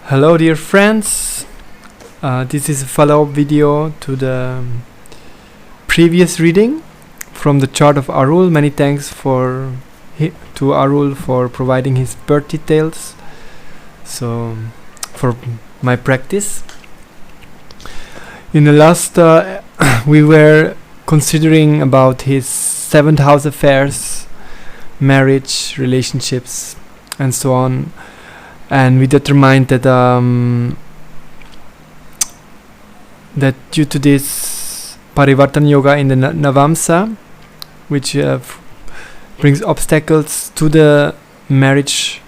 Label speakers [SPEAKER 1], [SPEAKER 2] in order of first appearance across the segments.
[SPEAKER 1] Hello dear friends, this is a follow-up video to the previous reading from the chart of Arul. Many thanks to Arul for providing his birth details for my practice. In the last we were considering about his 7th house affairs, marriage, relationships and so on. And we determined that that due to this Parivartana Yoga in the Navamsa, which brings obstacles to the marriage,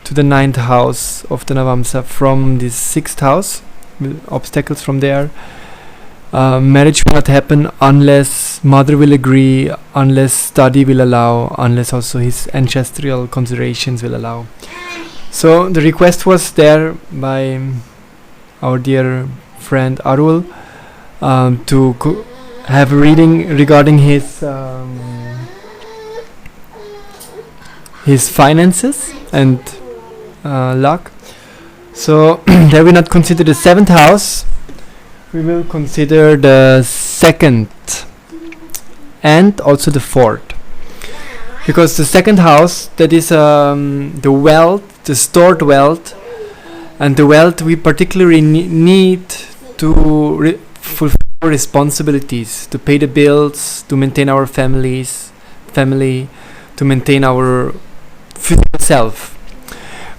[SPEAKER 1] to the 9th house of the Navamsa from this 6th house, obstacles from there, marriage will not happen unless mother will agree, unless study will allow, unless also his ancestral considerations will allow. So the request was there by our dear friend Arul to have a reading regarding his finances and luck. So there we not consider the 7th house, we will consider the 2nd and also the 4th. Because the 2nd house, that is the wealth, the stored wealth, and the wealth we particularly need to fulfill responsibilities, to pay the bills, to maintain our family, to maintain our physical self.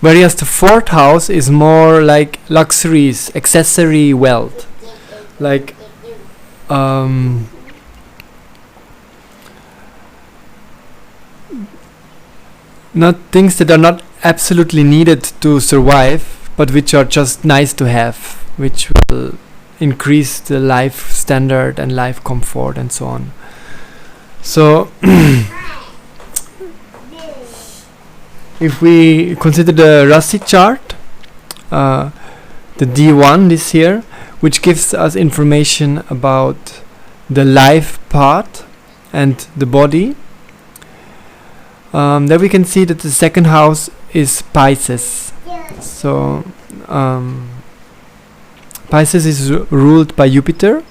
[SPEAKER 1] Whereas the 4th house is more like luxuries, accessory wealth, like not things that are not absolutely needed to survive, but which are just nice to have, which will increase the life standard and life comfort and so on. So if we consider the Rasi chart, the D1 this here, which gives us information about the life path and the body, there we can see that the 2nd house is Pisces. So Pisces is ruled by Jupiter,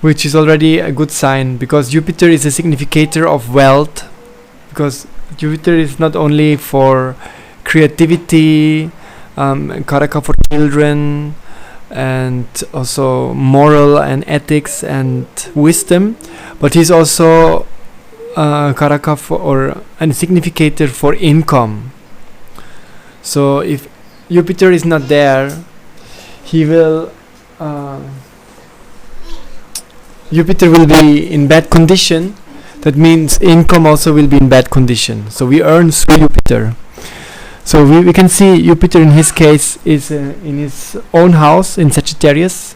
[SPEAKER 1] which is already a good sign, because Jupiter is a significator of wealth, because Jupiter is not only for creativity, karaka for children, and also moral and ethics and wisdom, but he's also karaka or a significator for income. So if Jupiter is not there, Jupiter will be in bad condition. That means income also will be in bad condition. So we earn through Jupiter. So we can see Jupiter in his case is in his own house in Sagittarius,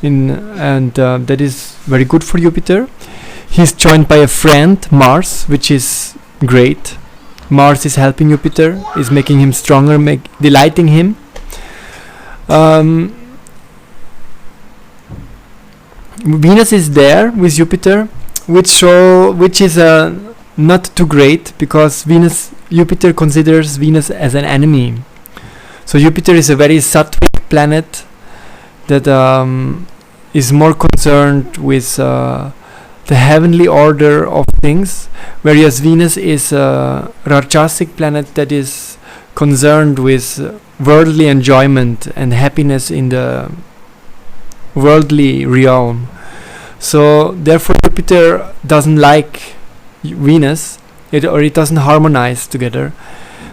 [SPEAKER 1] and that is very good for Jupiter. He's joined by a friend, Mars, which is great. Mars is helping Jupiter, is making him stronger, delighting him. Venus is there with Jupiter, which is not too great, because Jupiter considers Venus as an enemy. So Jupiter is a very sattvic planet that is more concerned with the heavenly order of things, whereas Venus is a Rajasic planet that is concerned with worldly enjoyment and happiness in the worldly realm. So therefore Jupiter doesn't like Venus, it doesn't harmonize together.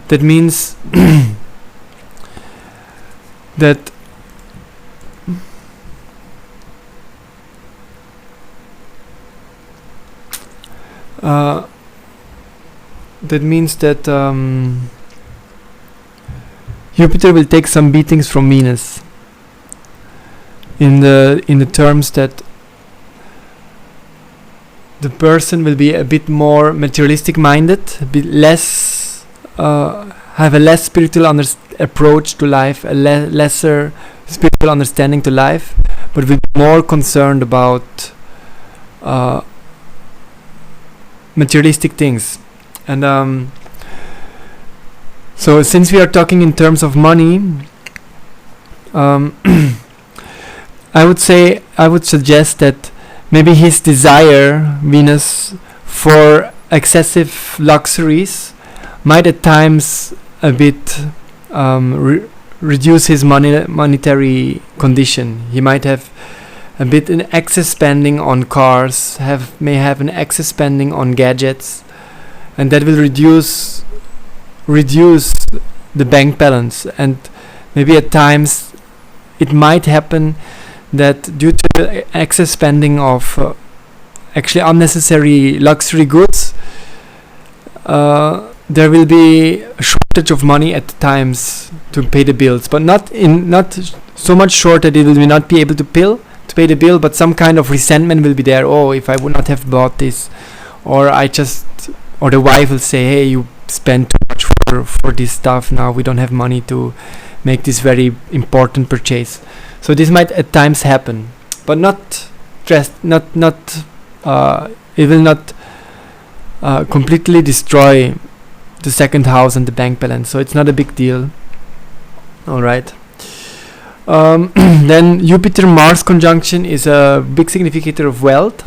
[SPEAKER 1] That means that Jupiter will take some beatings from Venus, in the terms that the person will be a bit more materialistic minded, a bit less have a less spiritual approach to life, a lesser spiritual understanding to life, but will be more concerned about materialistic things. And So since we are talking in terms of money, I would suggest that maybe his desire, Venus, for excessive luxuries might at times a bit reduce his monetary condition. He might have a bit an excess spending on cars, may have an excess spending on gadgets, and that will reduce the bank balance. And maybe at times it might happen that due to the excess spending of actually unnecessary luxury goods, there will be a shortage of money at times to pay the bills, but not so much short that it will not be able to pay the bill, but some kind of resentment will be there. Oh, if I would not have bought this, or the wife will say, hey, you spend too much for this stuff, now we don't have money to make this very important purchase. So this might at times happen, but it will not completely destroy the second house and the bank balance, so it's not a big deal. All right. Then Jupiter-Mars conjunction is a big significator of wealth.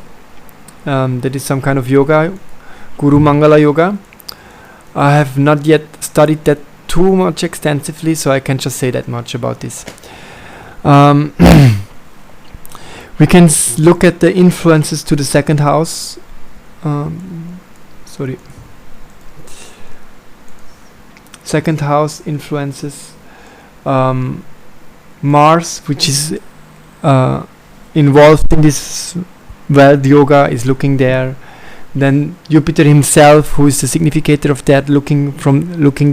[SPEAKER 1] That is some kind of yoga, Guru Mangala yoga. I have not yet studied that too much extensively, so I can just say that much about this. We can look at the influences to the second house. Second house influences. Mars, which is involved in this wealth yoga, is looking there. Then Jupiter himself, who is the significator of that, looking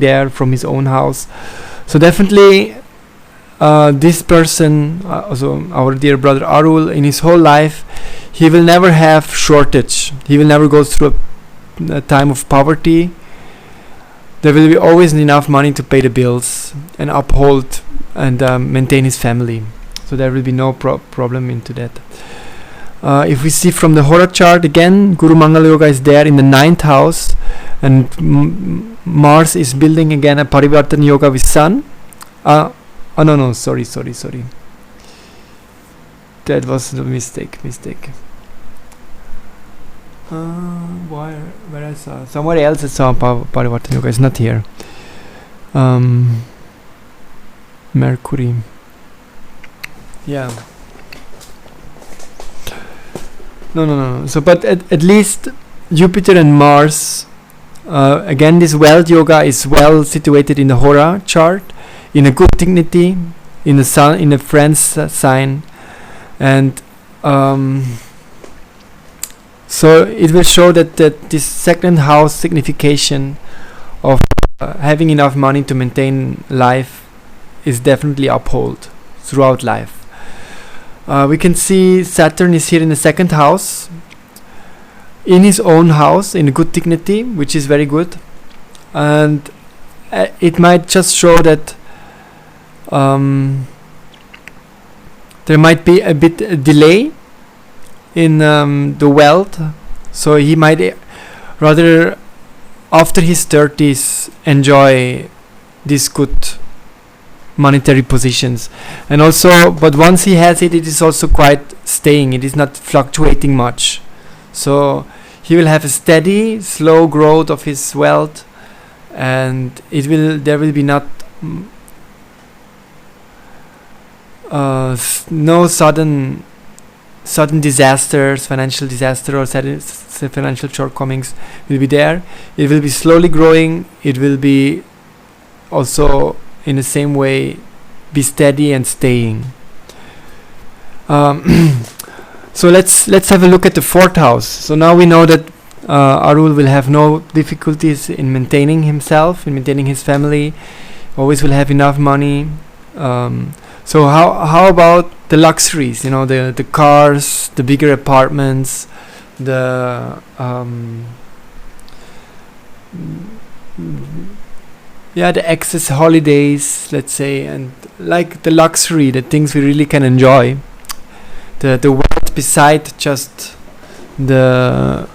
[SPEAKER 1] there from his own house. So definitely this person, also our dear brother Arul, in his whole life, he will never have shortage. He will never go through a time of poverty. There will be always enough money to pay the bills and uphold and maintain his family. So there will be no problem into that. If we see from the Hora chart again, Guru Mangala Yoga is there in the 9th house, and Mars is building again a Parivartana Yoga with Sun. Sorry. That was a mistake. Where I saw somewhere else I saw Parivartana Yoga. It's not here. Mercury. Yeah. No. So, but at least Jupiter and Mars. Again, this wealth yoga is well situated in the Hora chart, in a good dignity, in the sun, in a friend's sign, and so it will show that this second house signification of having enough money to maintain life is definitely upheld throughout life. We can see Saturn is here in the second house, in his own house, in good dignity, which is very good, and it might just show that there might be a bit delay in the wealth, so he might rather after his 30s enjoy these good monetary positions, and also, but once he has it, it is also quite staying. It is not fluctuating much, so he will have a steady, slow growth of his wealth, and there will be not no sudden disasters, financial disaster, or financial shortcomings will be there. It will be slowly growing. It will be also in the same way be steady and staying. So let's have a look at the 4th house. So now we know that Arul will have no difficulties in maintaining himself, in maintaining his family, always will have enough money. So how about the luxuries, the cars, the bigger apartments, the excess holidays, let's say, and like the luxury, the things we really can enjoy, the wealth beside just the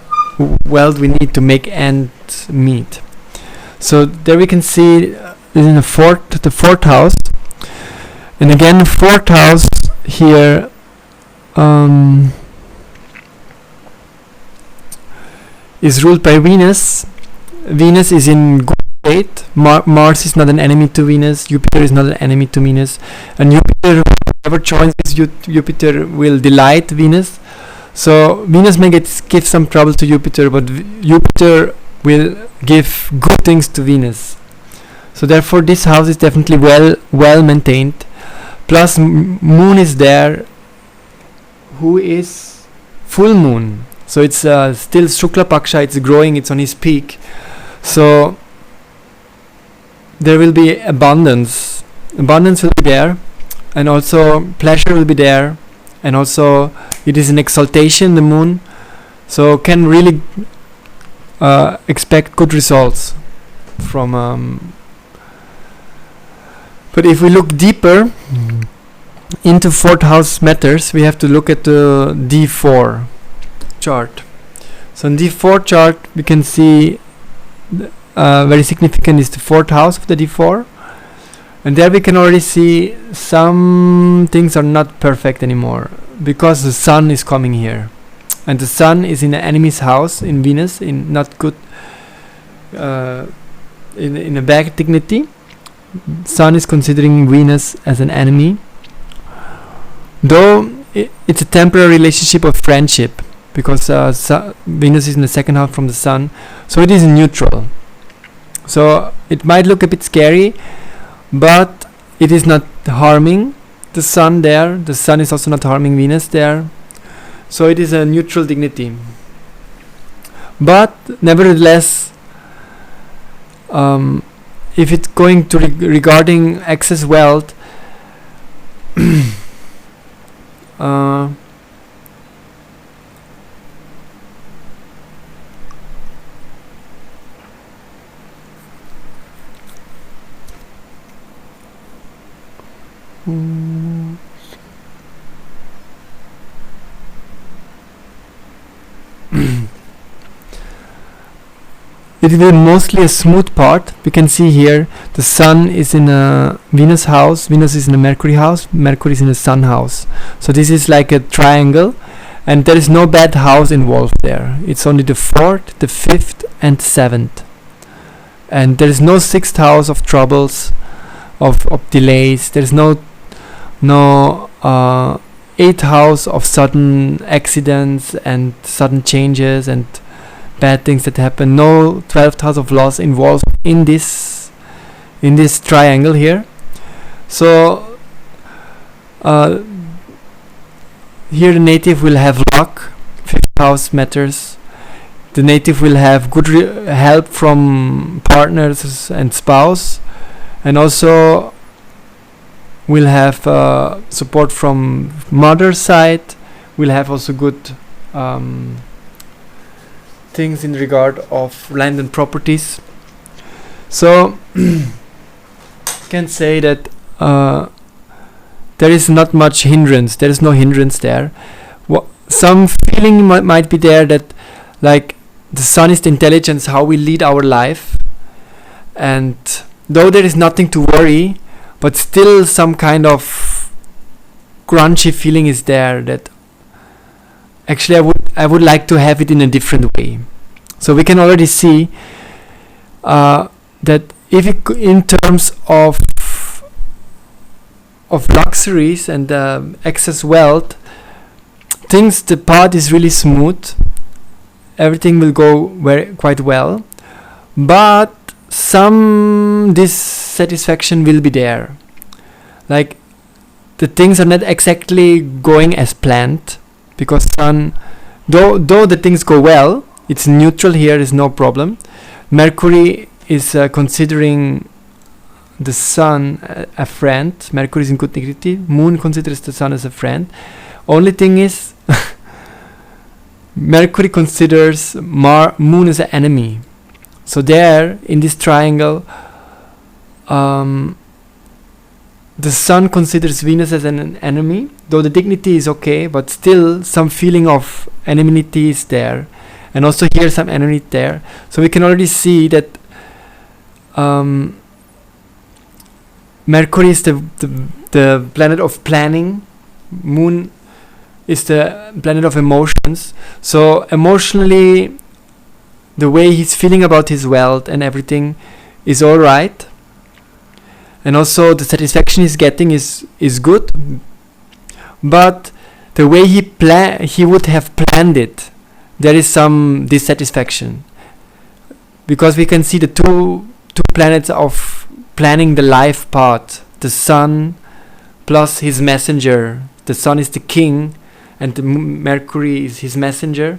[SPEAKER 1] wealth we need to make ends meet. So there we can see in the fourth house, and again fourth house here is ruled by Venus. Venus is in good state. Mars is not an enemy to Venus. Jupiter is not an enemy to Venus, and Jupiter, whoever joins Jupiter, will delight Venus. So Venus may give some trouble to Jupiter, but Jupiter will give good things to Venus. So therefore this house is definitely well maintained. Plus moon is there, who is full moon. So it's still Shukla Paksha, it's growing, it's on its peak. So there will be abundance. Abundance will be there, and also pleasure will be there, and also it is an exaltation, the moon, so can really expect good results from but if we look deeper into fourth house matters, we have to look at the D4 chart. So in D4 chart we can see very significant is the fourth house of the D4, and there we can already see some things are not perfect anymore, because the sun is coming here, and the sun is in the enemy's house, in Venus, in not good, in a bad dignity. Sun is considering Venus as an enemy, though it's a temporary relationship of friendship, because Venus is in the second house from the sun, so it is neutral. So it might look a bit scary, but it is not harming the sun there. The sun is also not harming Venus there. So it is a neutral dignity. But nevertheless, if it's going to regarding excess wealth, it will mostly a smooth part. We can see here the sun is in a Venus house, Venus is in a Mercury house, Mercury is in a sun house. So this is like a triangle, and there is no bad house involved there. It's only the fourth, the fifth, and seventh, and there is no sixth house of troubles, of delays. There is no eighth house of sudden accidents and sudden changes and bad things that happen. No 12th house of loss involved in this triangle here. So here the native will have luck. 5th house matters. The native will have good help from partners and spouse, and also will have support from mother's side. Will have also good things in regard of land and properties. So can say that there is not much hindrance. There is no hindrance there. Some feeling might be there that, like, the sun is the intelligence, how we lead our life, and though there is nothing to worry, but still some kind of crunchy feeling is there that actually I would like to have it in a different way. So we can already see that if it in terms of luxuries and excess wealth, the path is really smooth. Everything will go quite well, but some dissatisfaction will be there. Like, the things are not exactly going as planned, because sun, though the things go well, it's neutral here, is no problem. Mercury is considering the sun a friend. Mercury is in good dignity. Moon considers the sun as a friend. Only thing is Mercury considers moon as an enemy. So there, in this triangle, the sun considers Venus as an enemy, though the dignity is okay, but still some feeling of enmity is there, and also here some enmity there. So we can already see that Mercury is the planet of planning. Moon is the planet of emotions. So emotionally, the way he's feeling about his wealth and everything is all right, and also the satisfaction he's getting is good. But the way he would have planned it, there is some dissatisfaction, because we can see the two planets of planning the life part, the sun plus his messenger. The sun is the king and the Mercury is his messenger.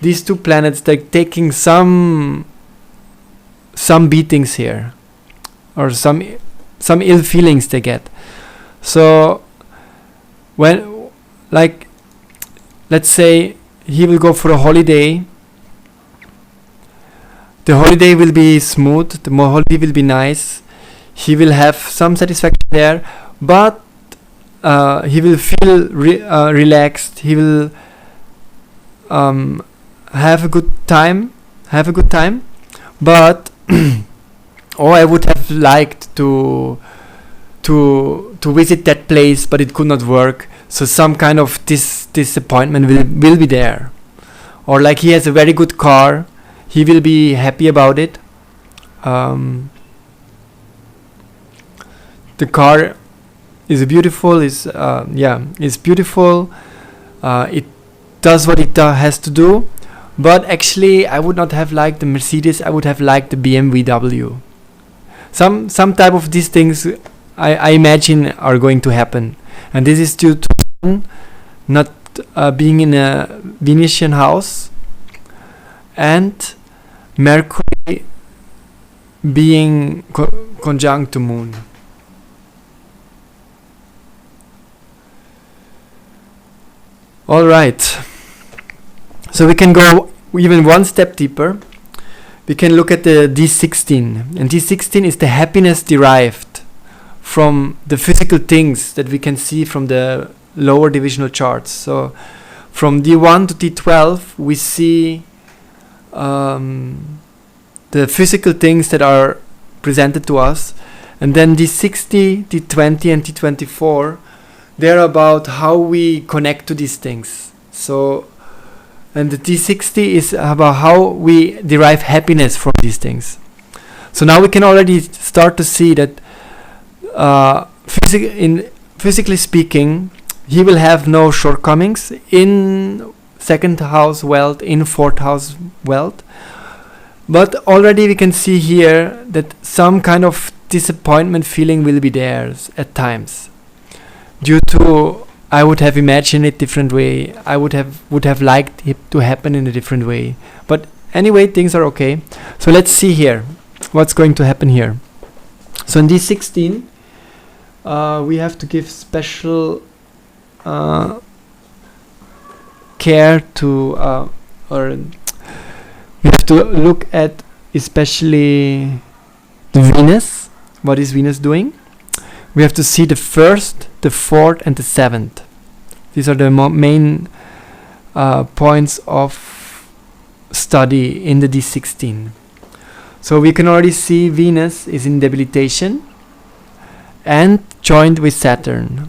[SPEAKER 1] These two planets, they're taking some beatings here, or some ill feelings they get. So when, like, let's say he will go for a holiday, the holiday will be smooth, the holiday will be nice, he will have some satisfaction there, but he will feel relaxed, he will have a good time, but I would have liked to visit that place, but it could not work, so some kind of disappointment will be there. Or like he has a very good car, he will be happy about it. The car is beautiful, is beautiful, it does what it has to do, but actually I would not have liked the Mercedes, I would have liked the BMW. Some type of these things I imagine are going to happen, and this is due to Sun not being in a Venetian house, and Mercury being conjunct to Moon. All right, so we can go even one step deeper. We can look at the D16, and D16 is the happiness derived from the physical things that we can see from the lower divisional charts. So from D1 to D12 we see the physical things that are presented to us, and then D60, D20 and D24, they're about how we connect to these things. So, and the D60 is about how we derive happiness from these things. So now we can already start to see that physically speaking, he will have no shortcomings in second house wealth, in fourth house wealth. But already we can see here that some kind of disappointment feeling will be there at times, due to I would have imagined it different way. I would have liked it to happen in a different way. But anyway, things are okay. So let's see here what's going to happen here. So in D16, we have to give special care to, or we have to look at especially the Venus. What is Venus doing? We have to see the first, the fourth and the seventh. These are the main points of study in the D16. So we can already see Venus is in debilitation and joined with Saturn.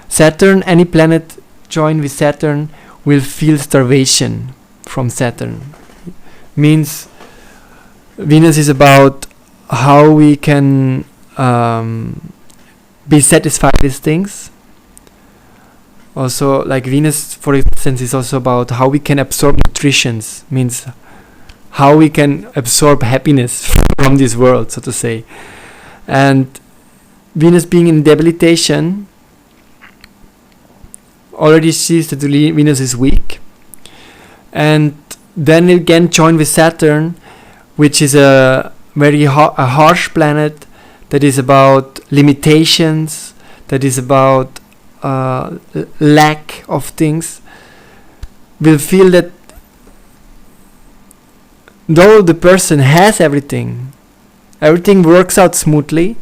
[SPEAKER 1] Saturn, any planet joined with Saturn will feel starvation from Saturn. Means Venus is about how we can be satisfied with things. Also, like Venus, for instance, is also about how we can absorb nutritions, means how we can absorb happiness from this world, so to say. And Venus being in debilitation already sees that Venus is weak. And then again join with Saturn, which is a very harsh planet, that is about limitations, that is about lack of things. Will feel that though the person has everything works out smoothly,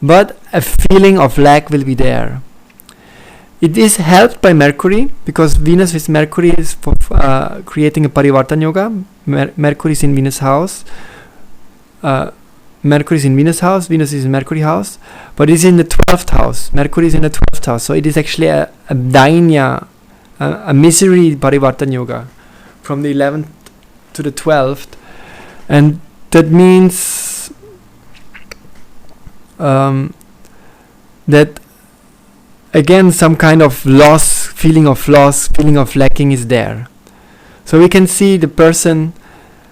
[SPEAKER 1] but a feeling of lack will be there. It is helped by Mercury, because Venus with Mercury is for creating a Parivartan Yoga. Mercury is in Venus house, Mercury is in Venus house, Venus is in Mercury house, but it's in the 12th house. Mercury is in the 12th house, so it is actually a dainya, a misery parivartan yoga from the 11th to the 12th, and that means that again some kind of loss, feeling of lacking is there. So we can see the person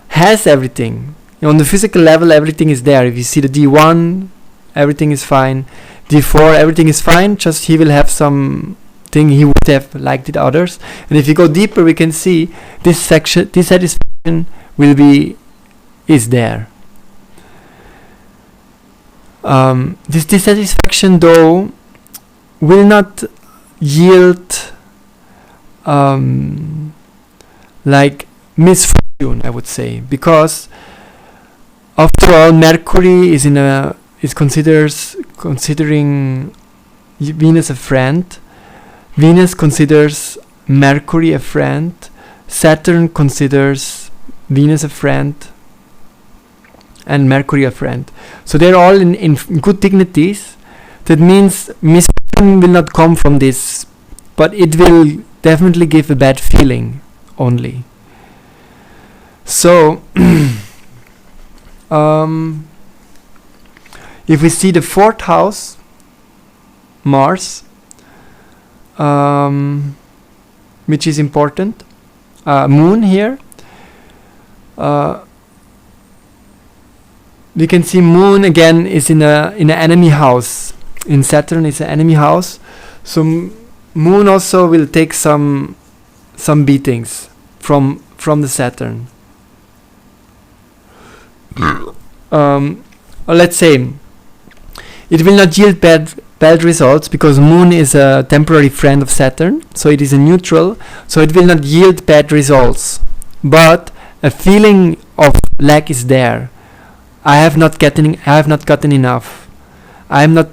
[SPEAKER 1] has everything. On the physical level, everything is there. If you see the D1, everything is fine. D4, everything is fine, just he will have some thing he would have liked it others. And if you go deeper, we can see dissatisfaction is there. This dissatisfaction, though, will not yield like misfortune, I would say, because after all, Mercury is considering Venus a friend. Venus considers Mercury a friend. Saturn considers Venus a friend, and Mercury a friend. So they're all in good dignities. That means misfortune will not come from this, but it will definitely give a bad feeling only. So if we see the 4th house, Mars, which is important, Moon here, we can see Moon again is in an enemy house. In Saturn is an enemy house, so Moon also will take some beatings from the Saturn. Let's say it will not yield bad results because Moon is a temporary friend of Saturn, so it is a neutral, so it will not yield bad results, but a feeling of lack is there. I have not gotten enough. I am not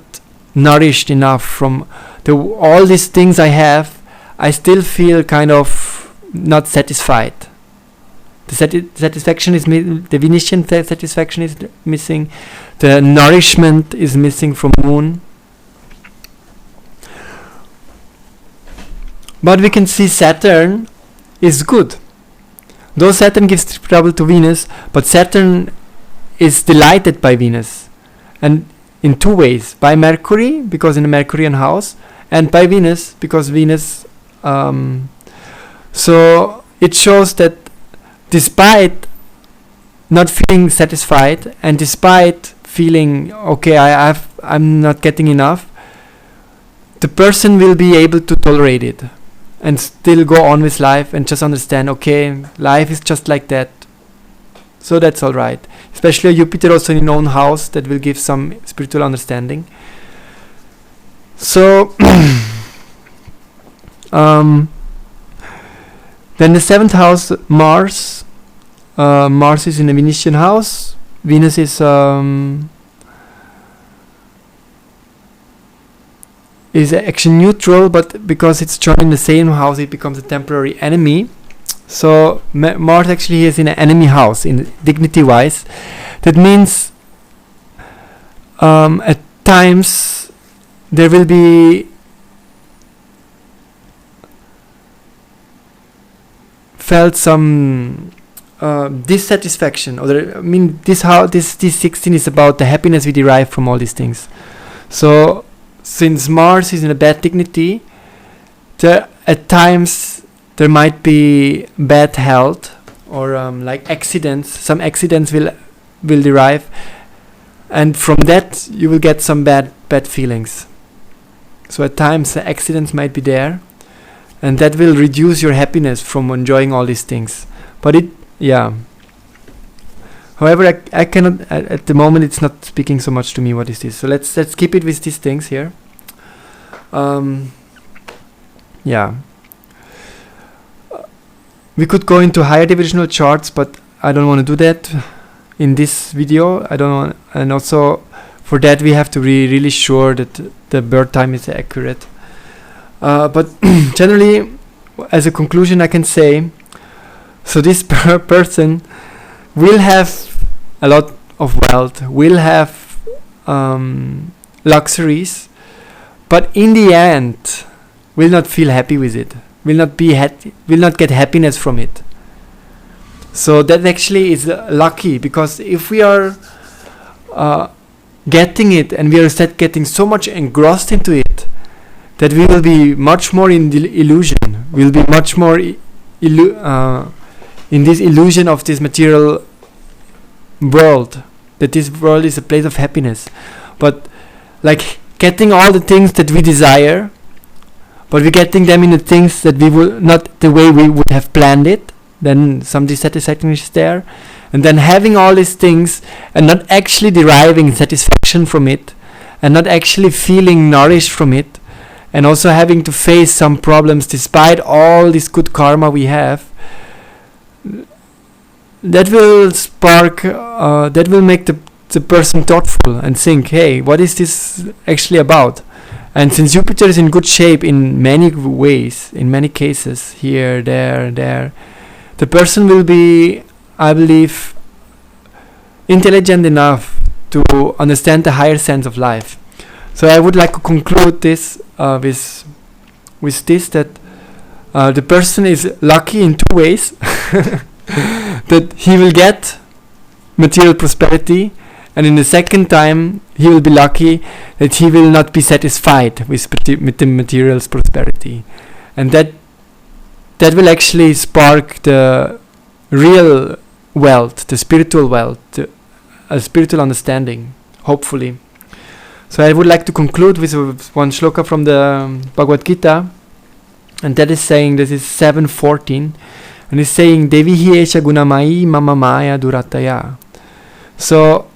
[SPEAKER 1] nourished enough from all these things I have. I still feel kind of not satisfied. The satisfaction is the Venetian satisfaction is missing. The nourishment is missing from Moon. But we can see Saturn is good. Though Saturn gives trouble to Venus, but Saturn is delighted by Venus. And in two ways. By Mercury, because in a Mercurian house, and by Venus, because Venus... so it shows that despite not feeling satisfied and despite feeling okay, I'm not getting enough, the person will be able to tolerate it and still go on with life and just understand, okay, life is just like that, so that's all right. Especially Jupiter also in your own house, that will give some spiritual understanding. So then the 7th house, Mars. Mars is in a Venetian house. Venus is actually neutral, but because it's joined in the same house, it becomes a temporary enemy. So Mars actually is in an enemy house, in dignity-wise. That means at times there will be felt some dissatisfaction, this 16 is about the happiness we derive from all these things. So since Mars is in a bad dignity, at times there might be bad health or like accidents. Some accidents will derive, and from that you will get some bad feelings. So at times the accidents might be there, and that will reduce your happiness from enjoying all these things. But however, I cannot at the moment. It's not speaking so much to me. What is this? So let's keep it with these things here. We could go into higher divisional charts, but I don't want to do that in this video. I don't want, and also for that we have to be really sure that the birth time is accurate. But generally, as a conclusion, I can say, so this person will have a lot of wealth, will have luxuries, but in the end will not feel happy with it, will not get happiness from it. So that actually is lucky, because if we are getting it and we are getting so much engrossed into it, that we will be much more in the illusion, we'll be much more in this illusion of this material world, that this world is a place of happiness. But like getting all the things that we desire, but we're getting them in the things that we will not the way we would have planned it, then some dissatisfaction is there. And then having all these things and not actually deriving satisfaction from it, and not actually feeling nourished from it, and also having to face some problems despite all this good karma we have, that will spark, that will make the person thoughtful and think, hey, what is this actually about? And since Jupiter is in good shape in many ways, in many cases, here, there, the person will be, I believe, intelligent enough to understand the higher sense of life. So I would like to conclude this with this, that the person is lucky in two ways. That he will get material prosperity, and in the second time he will be lucky that he will not be satisfied with the material's prosperity, and that will spark the real wealth, the spiritual wealth, a spiritual understanding, hopefully. So I would like to conclude with one shloka from the Bhagavad Gita, and that is saying, this is 7:14, and it's saying, Devi hi esha gunamai mama maya durataya. So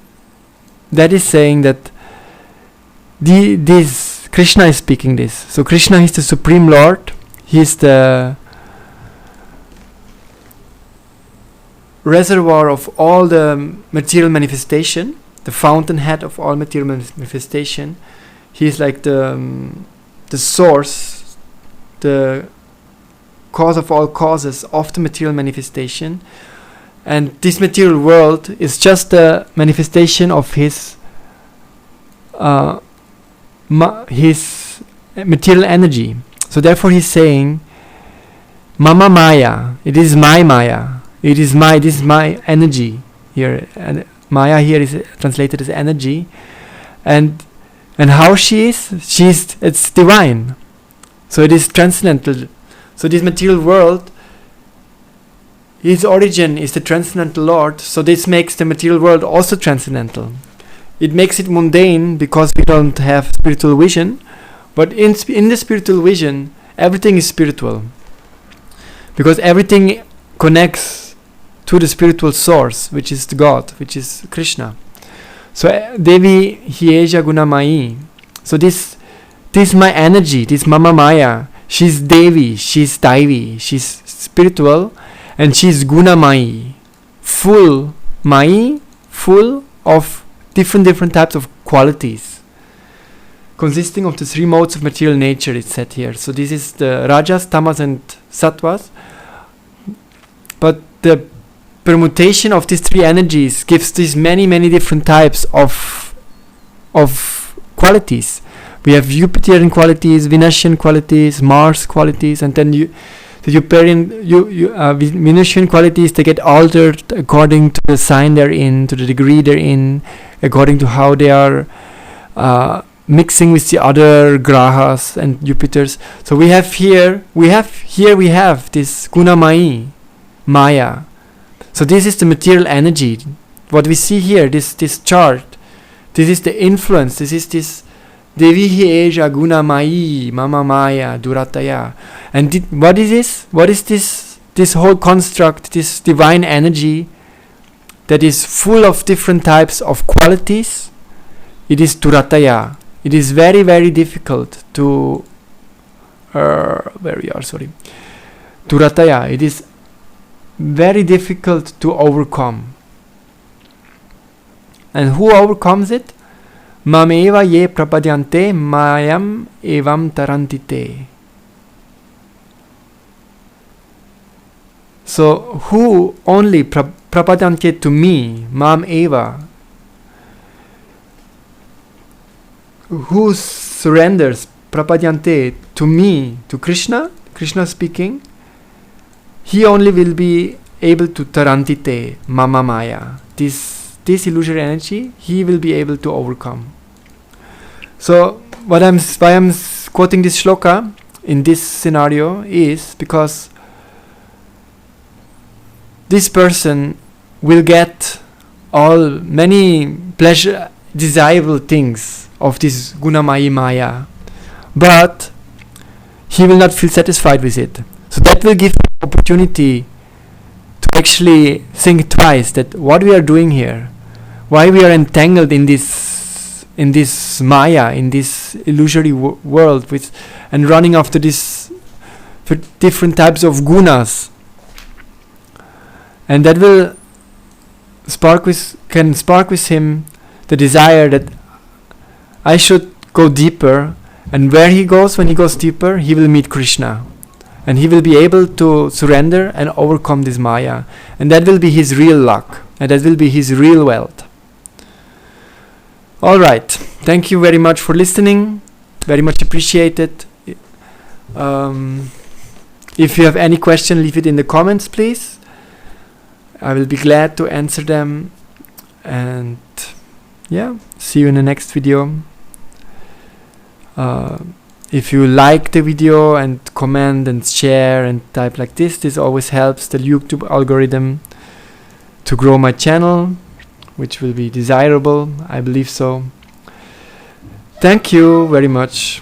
[SPEAKER 1] that is saying that this Krishna is speaking this. So Krishna is the Supreme Lord. He is the reservoir of all the material manifestation, the fountainhead of all material manifestation. He is like the source, the cause of all causes of the material manifestation. And this material world is just a manifestation of his material energy. So therefore he's saying, Mama Maya, it is my Maya. This is my energy here. And Maya here is translated as energy. And how it's divine. So it is transcendental. So this material world, his origin is the transcendental Lord, so this makes the material world also transcendental. It makes it mundane because we don't have spiritual vision, but in the spiritual vision, everything is spiritual. Because everything connects to the spiritual source, which is the God, which is Krishna. So Devi Hieja Gunamai. So this is my energy, this Mama Maya. She's Devi, she's Daivi, she's spiritual, and she's Gunamai, full of different types of qualities, consisting of the three modes of material nature, it's said here. So this is the Rajas, Tamas and Sattvas. But the permutation of these three energies gives these many different types of qualities. We have Jupiterian qualities, Venusian qualities, Mars qualities, and then the Venusian qualities, they get altered according to the sign they're in, to the degree they're in, according to how they are mixing with the other grahas and Jupiters. So we have this Gunamai, Maya. So this is the material energy. What we see here, this chart, this is the influence. This is this Devi Eja Gunamai Mama Maya Durataya. And what is this? What is this whole construct, this divine energy that is full of different types of qualities? It is Durataya. It is very, very difficult to Durataya. It is very difficult to overcome. And who overcomes it? Mameva ye prapadyante mayam evam tarantite. So who only prapadyante to me, mam eva, who surrenders prapadyante to me, to Krishna speaking, he only will be able to tarantite mama maya, this illusory energy, he will be able to overcome. So why I'm quoting this shloka in this scenario is because this person will get all many pleasure, desirable things of this gunamayi maya, but he will not feel satisfied with it. So that will give him opportunity to actually think twice that what we are doing here, why we are entangled in this maya, in this illusory world, and running after this different types of gunas, and that will can spark with him the desire that I should go deeper, and when he goes deeper, he will meet Krishna, and he will be able to surrender and overcome this maya, and that will be his real luck, and that will be his real wealth. Alright, thank you very much for listening, very much appreciated. If you have any question, leave it in the comments, please. I will be glad to answer them, and yeah, see you in the next video. If you like the video and comment and share and type like this always helps the YouTube algorithm to grow my channel, which will be desirable, I believe so. Thank you very much.